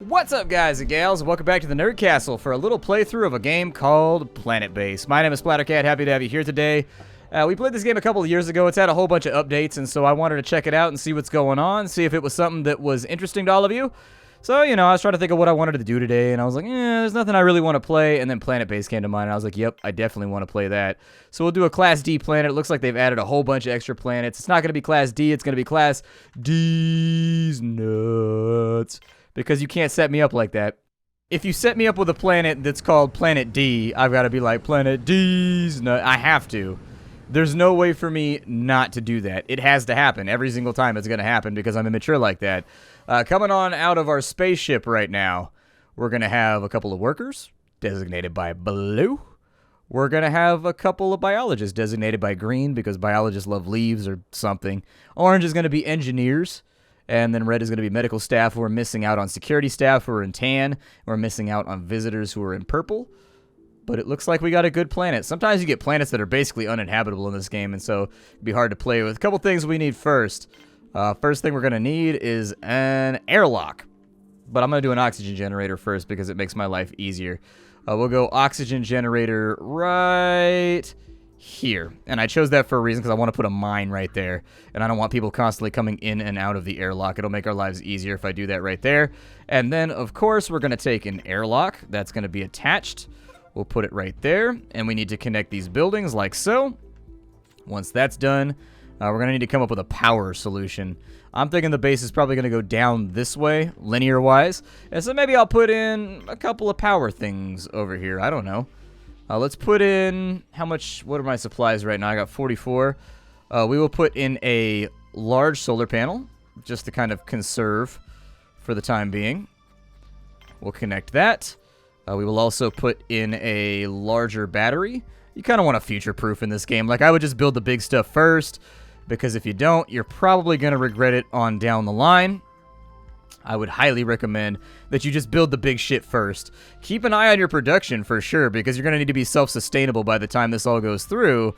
What's up, guys and gals? Welcome back to the Nerd Castle for a little playthrough of a game called Planetbase. My name is Splattercat. Happy to have you here today. We played this game a couple of years ago. It's had a whole bunch of updates, and so I wanted to check it out and see what's going on, see if it was something that was interesting to all of you. So, you know, I was trying to think of what I wanted to do today, and I was like, there's nothing I really want to play, and then Planetbase came to mind, and I was like, yep, I definitely want to play that. So we'll do a Class D planet. It looks like they've added a whole bunch of extra planets. It's not going to be Class D, it's going to be Class Deez nuts. Because you can't set me up like that. If you set me up with a planet that's called Planet D, I've got to be like, Planet Deez nut. I have to. There's no way for me not to do that. It has to happen. Every single time it's going to happen because I'm immature like that. Coming on out of our spaceship right now, we're going to have a couple of workers designated by blue. We're going to have a couple of biologists designated by green because biologists love leaves or something. Orange is going to be engineers. And then red is going to be medical staff who are missing out on security staff who are in tan. We're missing out on visitors who are in purple. But it looks like we got a good planet. Sometimes you get planets that are basically uninhabitable in this game, and so it'd be hard to play with. A couple things we need first. First thing we're going to need is an airlock. But I'm going to do an oxygen generator first because it makes my life easier. We'll go oxygen generator right here. And I chose that for a reason because I want to put a mine right there. And I don't want people constantly coming in and out of the airlock. It'll make our lives easier if I do that right there. And then, of course, we're going to take an airlock that's going to be attached. We'll put it right there. And we need to connect these buildings like so. Once that's done, we're going to need to come up with a power solution. I'm thinking the base is probably going to go down this way, linear-wise. And so maybe I'll put in a couple of power things over here. I don't know. Let's put in, what are my supplies right now? I got 44. We will put in a large solar panel, just to kind of conserve for the time being. We'll connect that. We will also put in a larger battery. You kind of want to future-proof in this game. Like, I would just build the big stuff first, because if you don't, you're probably going to regret it on down the line. I would highly recommend that you just build the big shit first. Keep an eye on your production for sure, because you're going to need to be self-sustainable by the time this all goes through.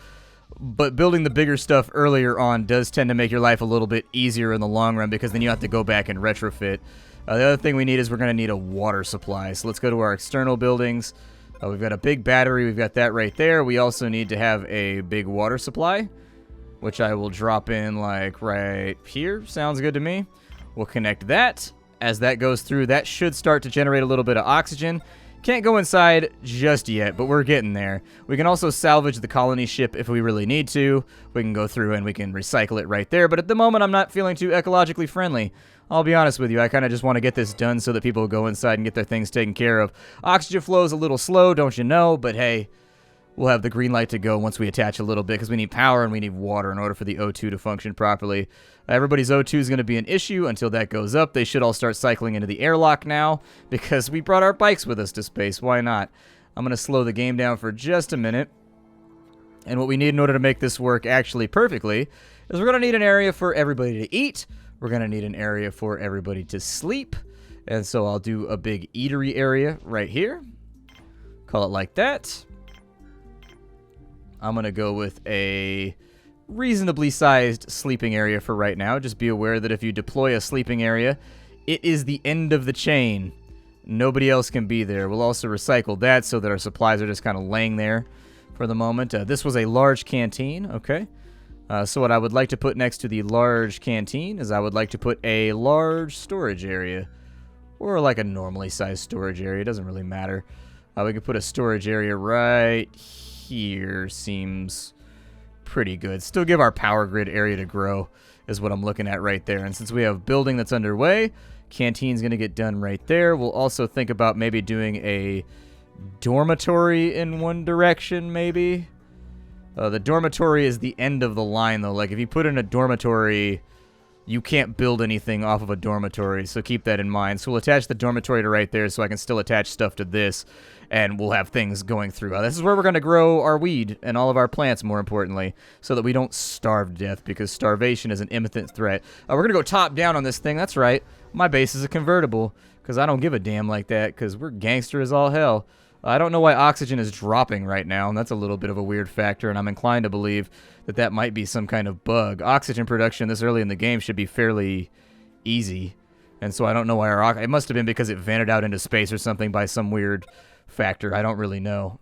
But building the bigger stuff earlier on does tend to make your life a little bit easier in the long run, because then you have to go back and retrofit. The other thing we need is we're going to need a water supply. So let's go to our external buildings. We've got a big battery. We've got that right there. We also need to have a big water supply, which I will drop in like right here. Sounds good to me. We'll connect that. As that goes through, that should start to generate a little bit of oxygen. Can't go inside just yet, but we're getting there. We can also salvage the colony ship if we really need to. We can go through and we can recycle it right there, but at the moment I'm not feeling too ecologically friendly. I'll be honest with you, I kind of just want to get this done so that people go inside and get their things taken care of. Oxygen flow is a little slow, don't you know, but hey, we'll have the green light to go once we attach a little bit because we need power and we need water in order for the O2 to function properly. Everybody's O2 is going to be an issue until that goes up. They should all start cycling into the airlock now because we brought our bikes with us to space. Why not? I'm going to slow the game down for just a minute. And what we need in order to make this work actually perfectly is we're going to need an area for everybody to eat. We're going to need an area for everybody to sleep. And so I'll do a big eatery area right here. Call it like that. I'm going to go with a reasonably sized sleeping area for right now. Just be aware that if you deploy a sleeping area, it is the end of the chain. Nobody else can be there. We'll also recycle that so that our supplies are just kind of laying there for the moment. This was a large canteen. Okay. So what I would like to put next to the large canteen is I would like to put a large storage area. Or like a normally sized storage area. It doesn't really matter. We could put a storage area right here. Seems pretty good. Still give our power grid area to grow is what I'm looking at right there. And since we have building that's underway, canteen's going to get done right there. We'll also think about maybe doing a dormitory in one direction, maybe. The dormitory is the end of the line, though. Like, if you put in a dormitory, you can't build anything off of a dormitory, so keep that in mind. So we'll attach the dormitory to right there so I can still attach stuff to this, and we'll have things going through. This is where we're going to grow our weed and all of our plants, more importantly, so that we don't starve to death, because starvation is an imminent threat. We're going to go top down on this thing. That's right. My base is a convertible, because I don't give a damn like that, because we're gangster as all hell. I don't know why oxygen is dropping right now, and that's a little bit of a weird factor, and I'm inclined to believe that that might be some kind of bug. Oxygen production this early in the game should be fairly easy. And so I don't know why our... It must have been because it vented out into space or something by some weird factor. I don't really know.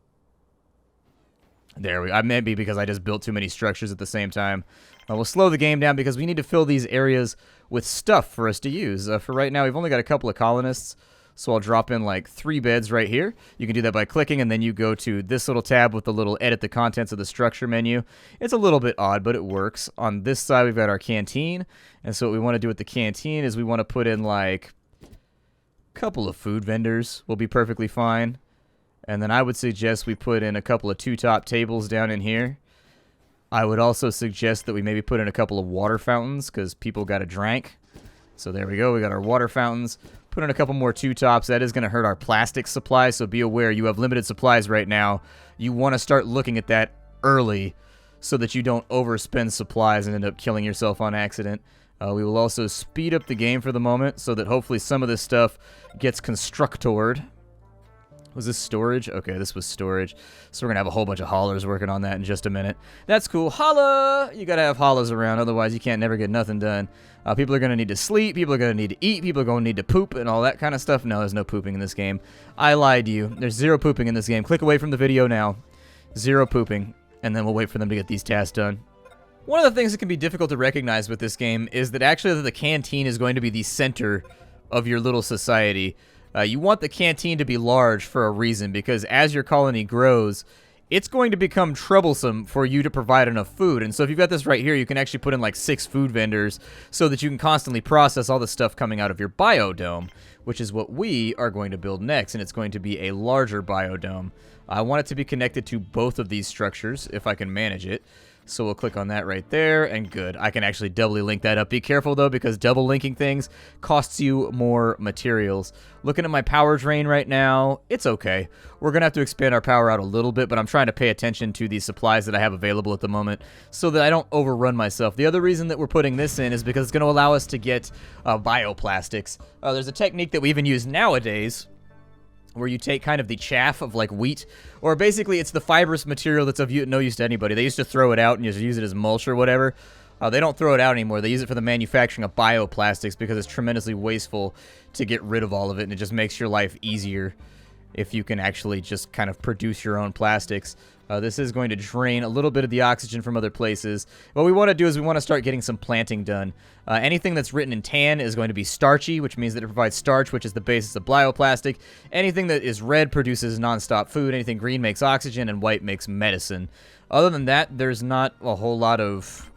There we go. Maybe because I just built too many structures at the same time. We'll slow the game down because we need to fill these areas with stuff for us to use. For right now, we've only got a couple of colonists. So I'll drop in like 3 beds right here. You can do that by clicking, and then you go to this little tab with the little edit the contents of the structure menu. It's a little bit odd, but it works. On this side, we've got our canteen. And so what we want to do with the canteen is we want to put in like a couple of food vendors will be perfectly fine. And then I would suggest we put in a couple of 2-top tables down in here. I would also suggest that we maybe put in a couple of water fountains because people got a drink. So there we go. We got our water fountains. Put in a couple more 2-tops. That is going to hurt our plastic supply, so be aware you have limited supplies right now. You want to start looking at that early so that you don't overspend supplies and end up killing yourself on accident. We will also speed up the game for the moment so that hopefully some of this stuff gets constructored. Was this storage? Okay, this was storage. So we're going to have a whole bunch of haulers working on that in just a minute. That's cool. Holla! You got to have haulers around, otherwise you can't never get nothing done. People are going to need to sleep. People are going to need to eat. People are going to need to poop and all that kind of stuff. No, there's no pooping in this game. I lied to you. There's 0 pooping in this game. Click away from the video now. 0 pooping. And then we'll wait for them to get these tasks done. One of the things that can be difficult to recognize with this game is that actually the canteen is going to be the center of your little society. You want the canteen to be large for a reason, because as your colony grows, it's going to become troublesome for you to provide enough food. And so if you've got this right here, you can actually put in like 6 food vendors so that you can constantly process all the stuff coming out of your biodome, which is what we are going to build next, and it's going to be a larger biodome. I want it to be connected to both of these structures if I can manage it. So we'll click on that right there, and good. I can actually doubly link that up. Be careful, though, because double linking things costs you more materials. Looking at my power drain right now, it's okay. We're going to have to expand our power out a little bit, but I'm trying to pay attention to the supplies that I have available at the moment so that I don't overrun myself. The other reason that we're putting this in is because it's going to allow us to get bioplastics. There's a technique that we even use nowadays where you take kind of the chaff of like wheat, or basically it's the fibrous material that's of no use to anybody. They used to throw it out and just use it as mulch or whatever. They don't throw it out anymore. They use it for the manufacturing of bioplastics because it's tremendously wasteful to get rid of all of it, and it just makes your life easier if you can actually just kind of produce your own plastics. This is going to drain a little bit of the oxygen from other places. What we want to do is we want to start getting some planting done. Anything that's written in tan is going to be starchy, which means that it provides starch, which is the basis of bioplastic. Anything that is red produces nonstop food. Anything green makes oxygen, and white makes medicine. Other than that, there's not a whole lot of...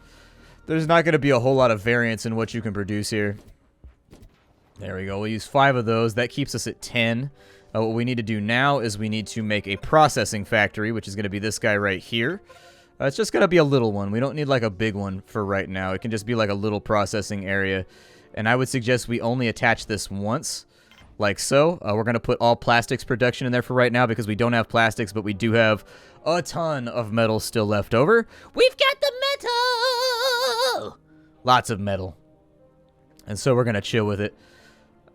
There's not going to be a whole lot of variance in what you can produce here. There we go. We'll use 5 of those. That keeps us at 10. What we need to do now is we need to make a processing factory, which is going to be this guy right here. It's just going to be a little one. We don't need like a big one for right now. It can just be like a little processing area. And I would suggest we only attach this once, like so. We're going to put all plastics production in there for right now because we don't have plastics, but we do have a ton of metal still left over. We've got the metal! Lots of metal. And so we're going to chill with it.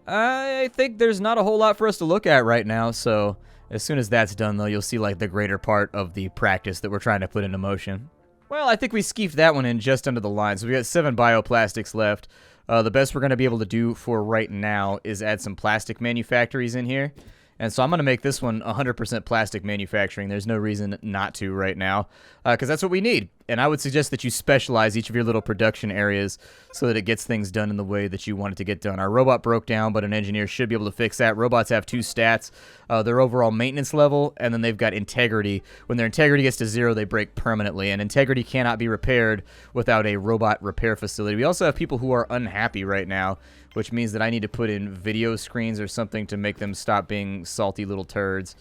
I think there's not a whole lot for us to look at right now, so as soon as that's done, though, you'll see like the greater part of the practice that we're trying to put into motion. Well, I think we skeeved that one in just under the line, so we got 7 bioplastics left. The best we're going to be able to do for right now is add some plastic manufactories in here. And so I'm going to make this one 100% plastic manufacturing. There's no reason not to right now, because that's what we need. And I would suggest that you specialize each of your little production areas so that it gets things done in the way that you want it to get done. Our robot broke down, but an engineer should be able to fix that. Robots have 2 stats, their overall maintenance level, and then they've got integrity. When their integrity gets to 0, they break permanently, and integrity cannot be repaired without a robot repair facility. We also have people who are unhappy right now, which means that I need to put in video screens or something to make them stop being salty little turds.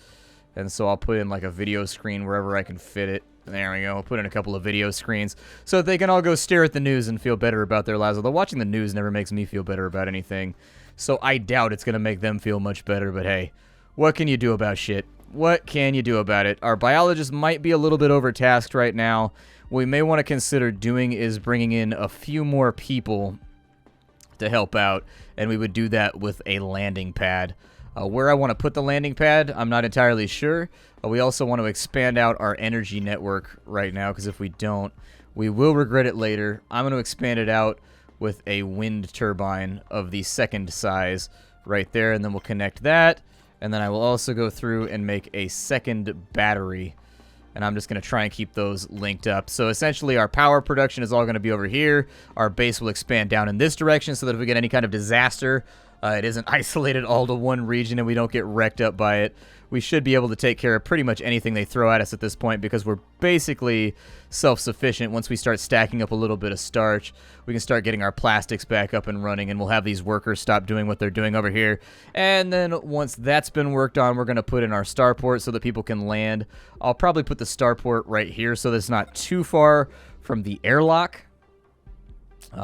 And so I'll put in like a video screen wherever I can fit it. There we go. I'll put in a couple of video screens so that they can all go stare at the news and feel better about their lives. Although watching the news never makes me feel better about anything. So I doubt it's going to make them feel much better. But hey, what can you do about shit? What can you do about it? Our biologist might be a little bit overtasked right now. What we may want to consider doing is bringing in a few more people to help out. And we would do that with a landing pad. Where I want to put the landing pad, I'm not entirely sure. We also want to expand out our energy network right now, because if we don't, we will regret it later. I'm going to expand it out with a wind turbine of the second size right there, and then we'll connect that, and then I will also go through and make a second battery, and I'm just going to try and keep those linked up. So essentially our power production is all going to be over here. Our base will expand down in this direction so that if we get any kind of disaster, it isn't isolated all to one region and we don't get wrecked up by it. We should be able to take care of pretty much anything they throw at us at this point because we're basically self-sufficient. Once we start stacking up a little bit of starch, we can start getting our plastics back up and running, and we'll have these workers stop doing what they're doing over here. And then once that's been worked on, we're going to put in our starport so that people can land. I'll probably put the starport right here so that it's not too far from the airlock.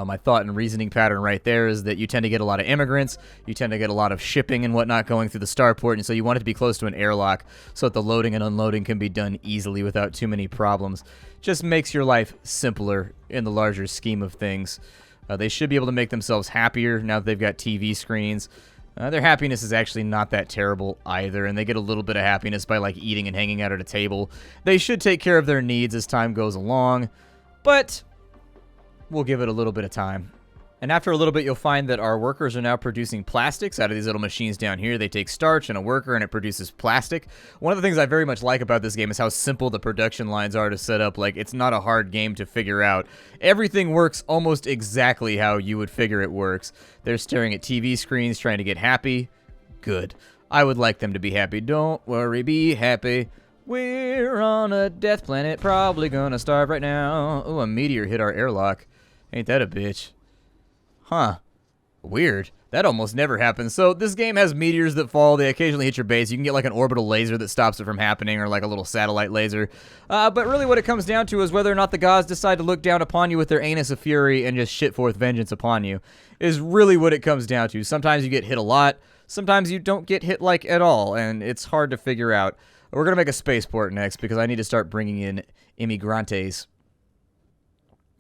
My thought and reasoning pattern right there is that you tend to get a lot of immigrants, you tend to get a lot of shipping and whatnot going through the starport, and so you want it to be close to an airlock so that the loading and unloading can be done easily without too many problems. Just makes your life simpler in the larger scheme of things. They should be able to make themselves happier now that they've got TV screens. Their happiness is actually not that terrible either, and they get a little bit of happiness by like eating and hanging out at a table. They should take care of their needs as time goes along, but we'll give it a little bit of time. And after a little bit, you'll find that our workers are now producing plastics out of these little machines down here. They take starch and a worker, and it produces plastic. One of the things I very much like about this game is how simple the production lines are to set up. Like, it's not a hard game to figure out. Everything works almost exactly how you would figure it works. They're staring at TV screens, trying to get happy. Good. I would like them to be happy. Don't worry, be happy. We're on a death planet, probably gonna starve right now. Ooh, a meteor hit our airlock. Ain't that a bitch? Huh. Weird. That almost never happens. So this game has meteors that fall. They occasionally hit your base. You can get like an orbital laser that stops it from happening, or like a little satellite laser. But really what it comes down to is whether or not the gods decide to look down upon you with their anus of fury and just shit forth vengeance upon you is really what it comes down to. Sometimes you get hit a lot. Sometimes you don't get hit like at all, and it's hard to figure out. We're going to make a spaceport next because I need to start bringing in immigrantes.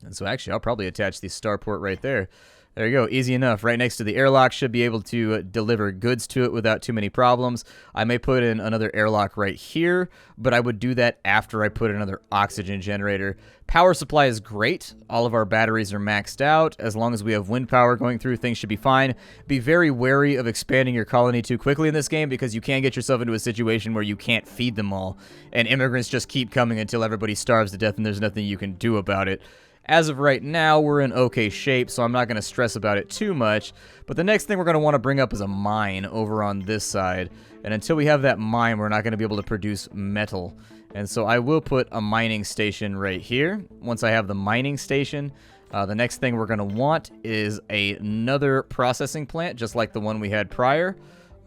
And so actually, I'll probably attach the starport right there. There you go, easy enough. Right next to the airlock, should be able to deliver goods to it without too many problems. I may put in another airlock right here, but I would do that after I put another oxygen generator. Power supply is great. All of our batteries are maxed out. As long as we have wind power going through, things should be fine. Be very wary of expanding your colony too quickly in this game because you can get yourself into a situation where you can't feed them all, and immigrants just keep coming until everybody starves to death and there's nothing you can do about it. As of right now, we're in okay shape, so I'm not going to stress about it too much. But the next thing we're going to want to bring up is a mine over on this side. And until we have that mine, we're not going to be able to produce metal. And so I will put a mining station right here. Once I have the mining station, the next thing we're going to want is another processing plant, just like the one we had prior.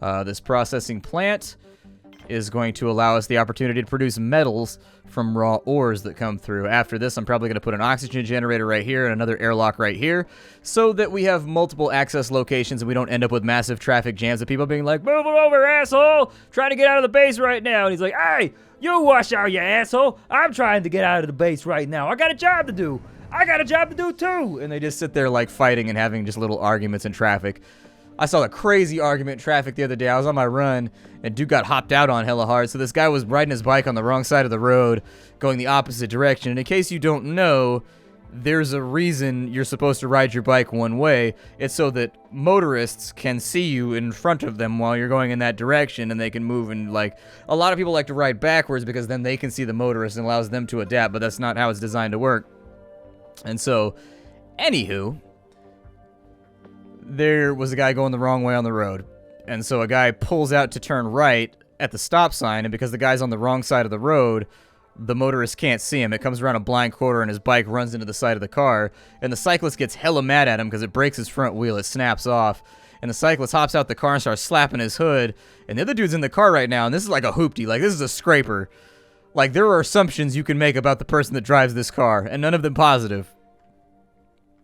This processing plant is going to allow us the opportunity to produce metals from raw ores that come through. After this, I'm probably going to put an oxygen generator right here and another airlock right here so that we have multiple access locations and we don't end up with massive traffic jams of people being like, "Move it over, asshole! Trying to get out of the base right now." And he's like, "Hey, you wash out, you asshole! I'm trying to get out of the base right now. I got a job to do. I got a job to do too." And they just sit there like fighting and having just little arguments in traffic. I saw a crazy argument in traffic the other day. I was on my run, and dude got hopped out on hella hard. So this guy was riding his bike on the wrong side of the road, going the opposite direction. And in case you don't know, there's a reason you're supposed to ride your bike one way. It's so that motorists can see you in front of them while you're going in that direction, and they can move. And like, a lot of people like to ride backwards because then they can see the motorist and allows them to adapt, but that's not how it's designed to work. And so, anywho, there was a guy going the wrong way on the road. And so a guy pulls out to turn right at the stop sign, and because the guy's on the wrong side of the road, the motorist can't see him. It comes around a blind quarter, and his bike runs into the side of the car, and the cyclist gets hella mad at him because it breaks his front wheel. It snaps off, and the cyclist hops out the car and starts slapping his hood, and the other dude's in the car right now, and this is like a hoopty. Like, this is a scraper. Like, there are assumptions you can make about the person that drives this car, and none of them positive.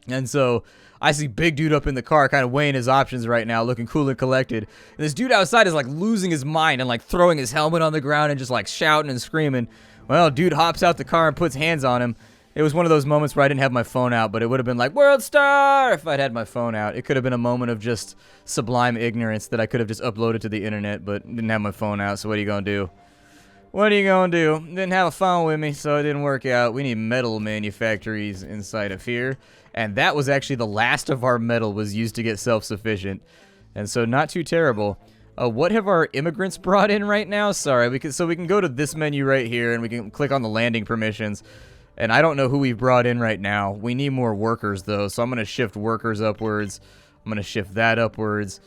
And so I see big dude up in the car kind of weighing his options right now, looking cool and collected. And this dude outside is like losing his mind and like throwing his helmet on the ground and just like shouting and screaming. Well, dude hops out the car and puts hands on him. It was one of those moments where I didn't have my phone out, but it would have been like, "World Star!" if I'd had my phone out. It could have been a moment of just sublime ignorance that I could have just uploaded to the internet, but didn't have my phone out, so what are you going to do? What are you going to do? Didn't have a phone with me, so it didn't work out. We need metal manufactories inside of here. And that was actually the last of our metal was used to get self-sufficient. And so not too terrible. What have our immigrants brought in right now? Sorry, we can go to this menu right here and we can click on the landing permissions. And I don't know who we've brought in right now. We need more workers though, so I'm going to shift workers upwards. I'm going to shift that upwards.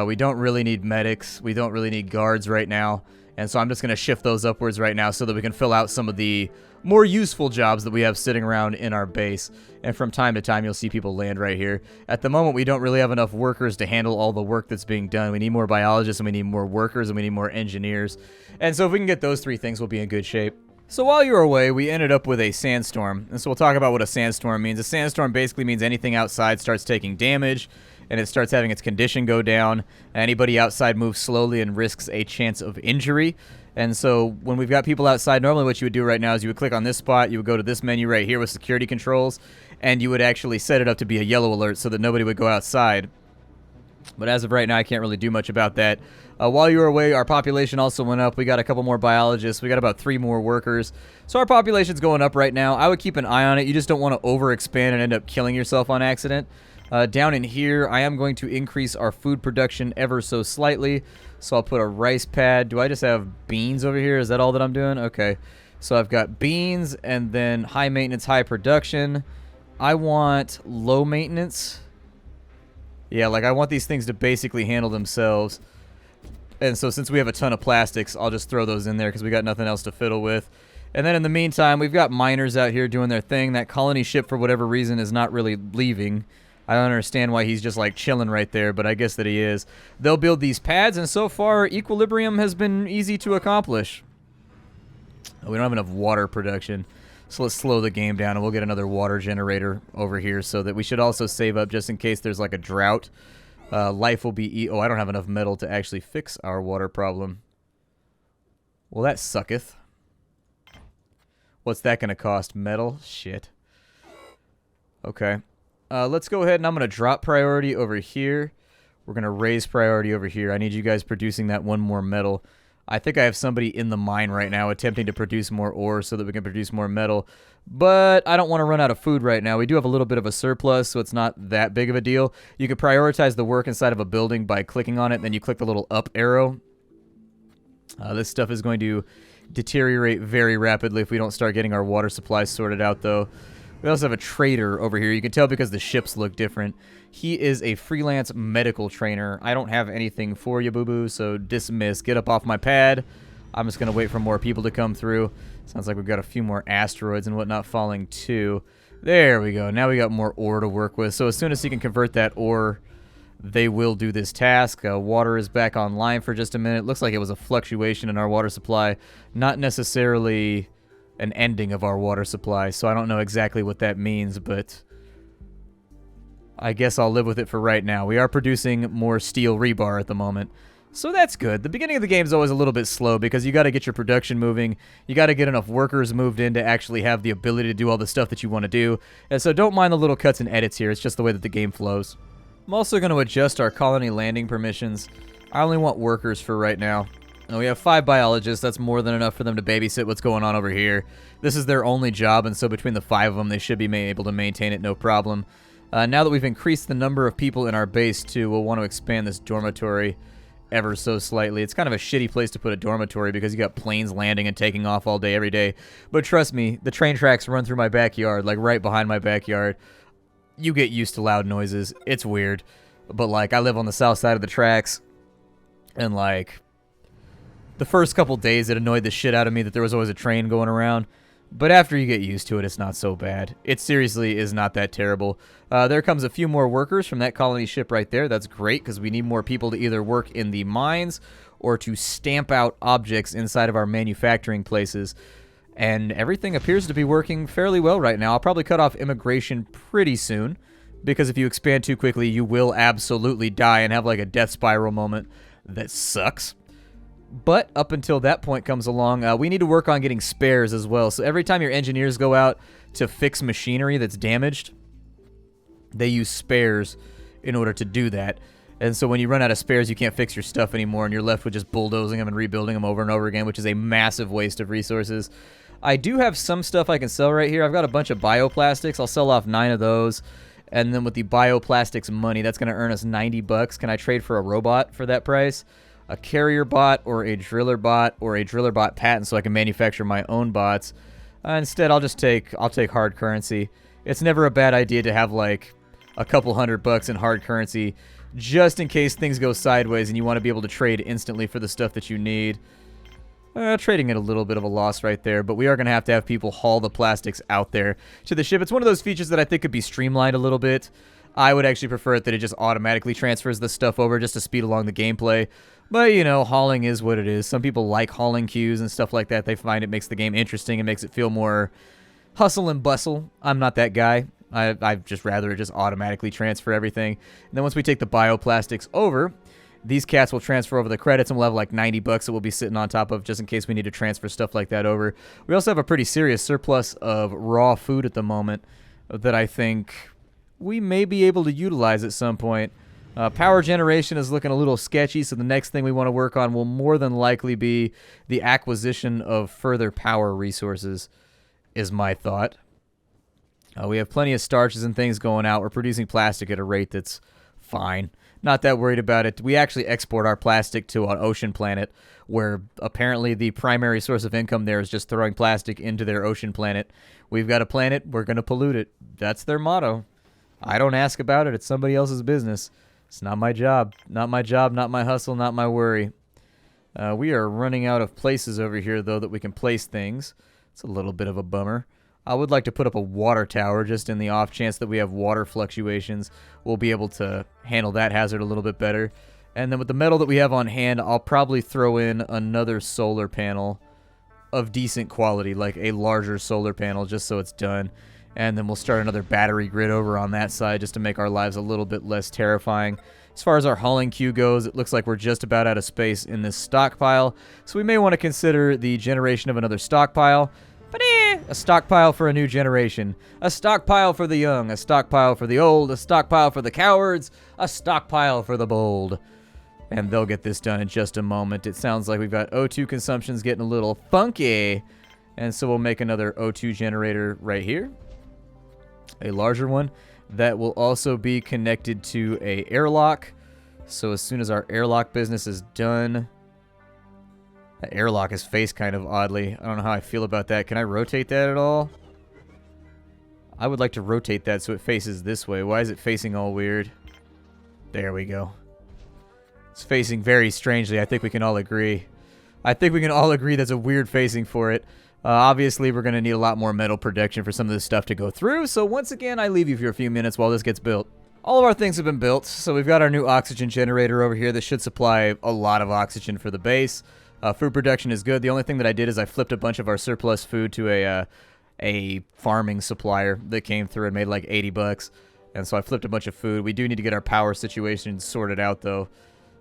We don't really need medics. We don't really need guards right now. And so I'm just going to shift those upwards right now so that we can fill out some of the more useful jobs that we have sitting around in our base. And from time to time, you'll see people land right here. At the moment, we don't really have enough workers to handle all the work that's being done. We need more biologists, and we need more workers, and we need more engineers. And so if we can get those three things, we'll be in good shape. So while you were away, we ended up with a sandstorm. And so we'll talk about what a sandstorm means. A sandstorm basically means anything outside starts taking damage, and it starts having its condition go down. Anybody outside moves slowly and risks a chance of injury. And so when we've got people outside, normally what you would do right now is you would click on this spot, you would go to this menu right here with security controls, and you would actually set it up to be a yellow alert so that nobody would go outside. But as of right now, I can't really do much about that. While you were away, our population also went up. We got a couple more biologists. We got about 3 more workers. So our population's going up right now. I would keep an eye on it. You just don't want to overexpand and end up killing yourself on accident. Down in here, I am going to increase our food production ever so slightly. So I'll put a rice pad. Do I just have beans over here? Is that all that I'm doing? Okay. So I've got beans and then high maintenance, high production. I want low maintenance. Yeah, like I want these things to basically handle themselves. And so since we have a ton of plastics, I'll just throw those in there because we got nothing else to fiddle with. And then in the meantime, we've got miners out here doing their thing. That colony ship, for whatever reason, is not really leaving. I don't understand why he's just like chilling right there, but I guess that he is. They'll build these pads, and so far, equilibrium has been easy to accomplish. We don't have enough water production, so let's slow the game down, and we'll get another water generator over here so that we should also save up just in case there's like a drought. Life will be... Oh, I don't have enough metal to actually fix our water problem. Well, that sucketh. What's that going to cost? Metal? Shit. Okay. Let's go ahead and I'm going to drop priority over here. We're going to raise priority over here. I need you guys producing that one more metal. I think I have somebody in the mine right now attempting to produce more ore so that we can produce more metal. But I don't want to run out of food right now. We do have a little bit of a surplus, so it's not that big of a deal. You can prioritize the work inside of a building by clicking on it, then you click the little up arrow. This stuff is going to deteriorate very rapidly if we don't start getting our water supplies sorted out, though. We also have a trader over here. You can tell because the ships look different. He is a freelance medical trainer. I don't have anything for you, boo-boo, so dismiss. Get up off my pad. I'm just going to wait for more people to come through. Sounds like we've got a few more asteroids and whatnot falling, too. There we go. Now we got more ore to work with. So as soon as he can convert that ore, they will do this task. Water is back online for just a minute. Looks like it was a fluctuation in our water supply. Not necessarily an ending of our water supply, so I don't know exactly what that means, but I guess I'll live with it for right now. We are producing more steel rebar at the moment, so that's good. The beginning of the game is always a little bit slow because you got to get your production moving. You got to get enough workers moved in to actually have the ability to do all the stuff that you want to do, and so don't mind the little cuts and edits here. It's just the way that the game flows. I'm also going to adjust our colony landing permissions. I only want workers for right now. We have 5 biologists. That's more than enough for them to babysit what's going on over here. This is their only job, and so between the 5 of them, they should be able to maintain it no problem. Now that we've increased the number of people in our base, too, we'll want to expand this dormitory ever so slightly. It's kind of a shitty place to put a dormitory because you got planes landing and taking off all day, every day. But trust me, the train tracks run through my backyard, like right behind my backyard. You get used to loud noises. It's weird. But, like, I live on the south side of the tracks, and, like, the first couple days, it annoyed the shit out of me that there was always a train going around. But after you get used to it, it's not so bad. It seriously is not that terrible. There comes a few more workers from that colony ship right there. That's great, because we need more people to either work in the mines or to stamp out objects inside of our manufacturing places. And everything appears to be working fairly well right now. I'll probably cut off immigration pretty soon, because if you expand too quickly, you will absolutely die and have like a death spiral moment that sucks. But up until that point comes along, we need to work on getting spares as well. So every time your engineers go out to fix machinery that's damaged, they use spares in order to do that. And so when you run out of spares, you can't fix your stuff anymore, and you're left with just bulldozing them and rebuilding them over and over again, which is a massive waste of resources. I do have some stuff I can sell right here. I've got a bunch of bioplastics. I'll sell off 9 of those. And then with the bioplastics money, that's going to earn us 90 bucks. Can I trade for a robot for that price? A carrier bot or a driller bot or a driller bot patent so I can manufacture my own bots. Instead, I'll take hard currency. It's never a bad idea to have like a couple $100 in hard currency just in case things go sideways and you want to be able to trade instantly for the stuff that you need. Trading at a little bit of a loss right there, but we are going to have people haul the plastics out there to the ship. It's one of those features that I think could be streamlined a little bit. I would actually prefer it that it just automatically transfers the stuff over just to speed along the gameplay. But, you know, hauling is what it is. Some people like hauling queues and stuff like that. They find it makes the game interesting and makes it feel more hustle and bustle. I'm not that guy. I'd just rather it just automatically transfer everything. And then once we take the bioplastics over, these cats will transfer over the credits, and we'll have like 90 bucks that we'll be sitting on top of just in case we need to transfer stuff like that over. We also have a pretty serious surplus of raw food at the moment that I think we may be able to utilize at some point. Power generation is looking a little sketchy, so the next thing we want to work on will more than likely be the acquisition of further power resources, is my thought. We have plenty of starches and things going out. We're producing plastic at a rate that's fine. Not that worried about it. We actually export our plastic to an ocean planet where apparently the primary source of income there is just throwing plastic into their ocean planet. We've got a planet, we're going to pollute it. That's their motto. I don't ask about it. It's somebody else's business. It's not my job. Not my job, not my hustle, not my worry. We are running out of places over here, though, that we can place things. It's a little bit of a bummer. I would like to put up a water tower just in the off chance that we have water fluctuations. We'll be able to handle that hazard a little bit better. And then with the metal that we have on hand, I'll probably throw in another solar panel of decent quality, like a larger solar panel, just so it's done. And then we'll start another battery grid over on that side just to make our lives a little bit less terrifying. As far as our hauling queue goes, it looks like we're just about out of space in this stockpile. So we may want to consider the generation of another stockpile. But a stockpile for a new generation. A stockpile for the young. A stockpile for the old. A stockpile for the cowards. A stockpile for the bold. And they'll get this done in just a moment. It sounds like we've got O2 consumption's getting a little funky. And so we'll make another O2 generator right here. A larger one. That will also be connected to a airlock. So as soon as our airlock business is done... That airlock is faced kind of oddly. I don't know how I feel about that. Can I rotate that at all? I would like to rotate that so it faces this way. Why is it facing all weird? There we go. It's facing very strangely. I think we can all agree. I think we can all agree that's a weird facing for it. Obviously, we're going to need a lot more metal protection for some of this stuff to go through. So once again, I leave you for a few minutes while this gets built. All of our things have been built. So we've got our new oxygen generator over here that should supply a lot of oxygen for the base. Food production is good. The only thing that I did is I flipped a bunch of our surplus food to a farming supplier that came through and made like 80 bucks. And so I flipped a bunch of food. We do need to get our power situation sorted out, though.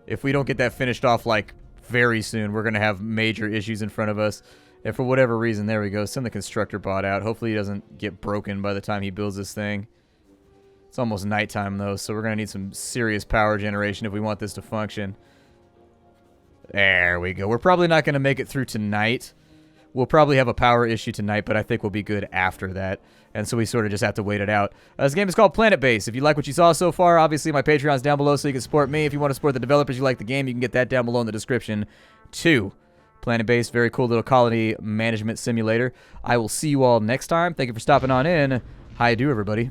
If we don't get that finished off like very soon, we're going to have major issues in front of us. And for whatever reason, there we go. Send the constructor bot out. Hopefully he doesn't get broken by the time he builds this thing. It's almost nighttime, though, so we're going to need some serious power generation if we want this to function. There we go. We're probably not going to make it through tonight. We'll probably have a power issue tonight, but I think we'll be good after that. And so we sort of just have to wait it out. This game is called Planetbase. If you like what you saw so far, obviously my Patreon's down below so you can support me. If you want to support the developers you like the game, you can get that down below in the description too. Planetbase, very cool little colony management simulator. I will see you all next time. Thank you for stopping on in. Hi-do, everybody.